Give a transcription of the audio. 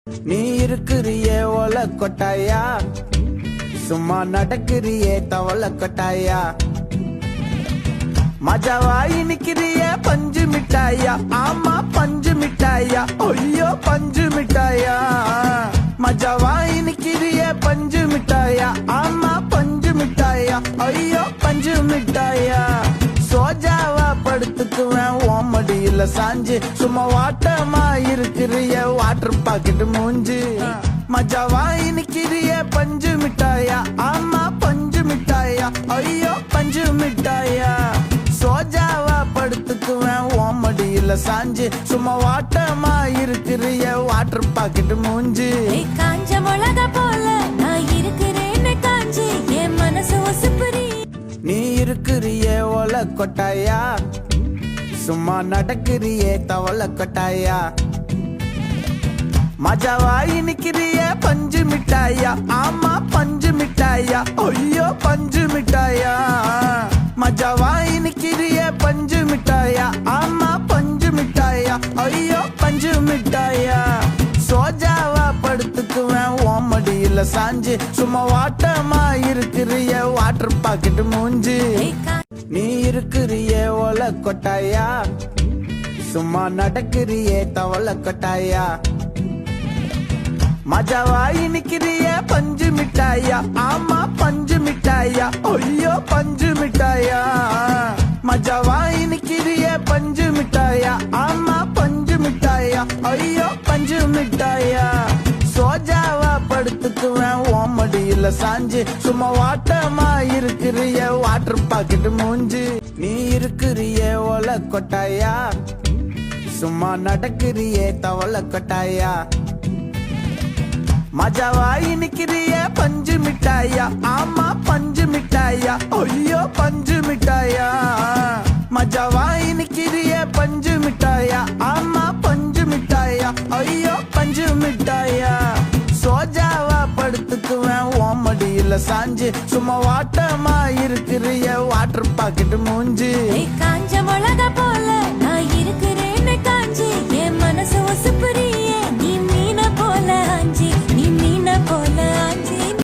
நீ இருக்கிறியே ஓல கொட்டாயா, சும்மா நடக்கிறியே தவள கொட்டாயா, மஜாவாயி நிக்கிறியே பஞ்சு மிட்டாயா, ஆமா பஞ்சு மிட்டாயா, ஐயோ பஞ்சு மிட்டாயா, மஜாவாயி நிக்கிறியே பஞ்சு மிட்டாயா, ஆமா பஞ்சு மிட்டாயா, ஐயோ பஞ்சு மிட்டாயா, சோஜாவா படுத்துக்குவேன் ஓமடியில சாஞ்சு, சும்மா வாட்டமா இருக்கிறிய வாட்டர் பாக்கெட் மூஞ்சு, மஜாவாயி நிக்கிறிய பஞ்சு மிட்டாயா, ஆமா பஞ்சு மிட்டாயா, ஐயோ பஞ்சு மிட்டாயா, சோஜாவா படுத்துக்குவேன் ஓமடியில சாஞ்சு, சும்மா வாட்டமா இருக்கிறிய வாட்டர் பாக்கெட் மூஞ்சு. காஞ்ச மிளகா போல நான் இருக்கிறேன்னு காஞ்சி என் மனசு ஒசுப்புரி. நீ இருக்கிறியே ஓல கொட்டாயா, சும்மா நடக்கிறியே தவள கொட்டாயா, மஜாவாயி நிக்கிறியே பஞ்சு மிட்டாயா, ஆமா பஞ்சு மிட்டாயா, ஐயோ பஞ்சு மிட்டாயா, மஜாவாயி நிக்கிறியே பஞ்சு மிட்டாயா, ஆமா பஞ்சு மிட்டாயா, ஐயோ பஞ்சு மிட்டாயா, சோஜாவா படுத்துக்குவேன் ஓமடியில சாஞ்சு, சும்மா வாட்டமா இருக்கிறிய வாட்டர் பாக்கெட் மூஞ்சு. நீ இருக்கிறியே ஓல கொட்டாயா, சும்மா நடக்கிறியே தவள கொட்டாயா, மஜாவாயி நிக்கிறியே பஞ்சு மிட்டாயா, ஆமா பஞ்சு மிட்டாயா, ஐயோ பஞ்சு மிட்டாயா, மஜாவாயி நிக்கிறியே பஞ்சு மிட்டாயா, ஆமா பஞ்சு மிட்டாயா, ஐயோ பஞ்சு மிட்டாயா, சோஜாவா படுத்துக்குவேன் ஓமடியில சாஞ்சு, சும்மா வாட்டமா இருக்கிறிய வாட்டர் பாக்கெட் மூஞ்சு. நீ இருக்கிறியே ஓல கொட்டாயா, சும்மா நடக்கிறியே தவள கொட்டாயா, மஜாவாயி நிக்கிறியே பஞ்சு மிட்டாயா, ஆமா பஞ்சு மிட்டாயா, ஐயோ பஞ்சு மிட்டாயா, மஜாவாயி நிக்கிறியே பஞ்சு மிட்டாயா, ஆமா பஞ்சு மிட்டாயா, ஐயோ பஞ்சு மிட்டாயா, சோஜாவா படுத்துக்குவேன் ஓமடியில சாஞ்சு, சும்மா வாட்டமா இருக்கிறிய வாட்டர் பாக்கெட் மூஞ்சு. காஞ்ச மிளகா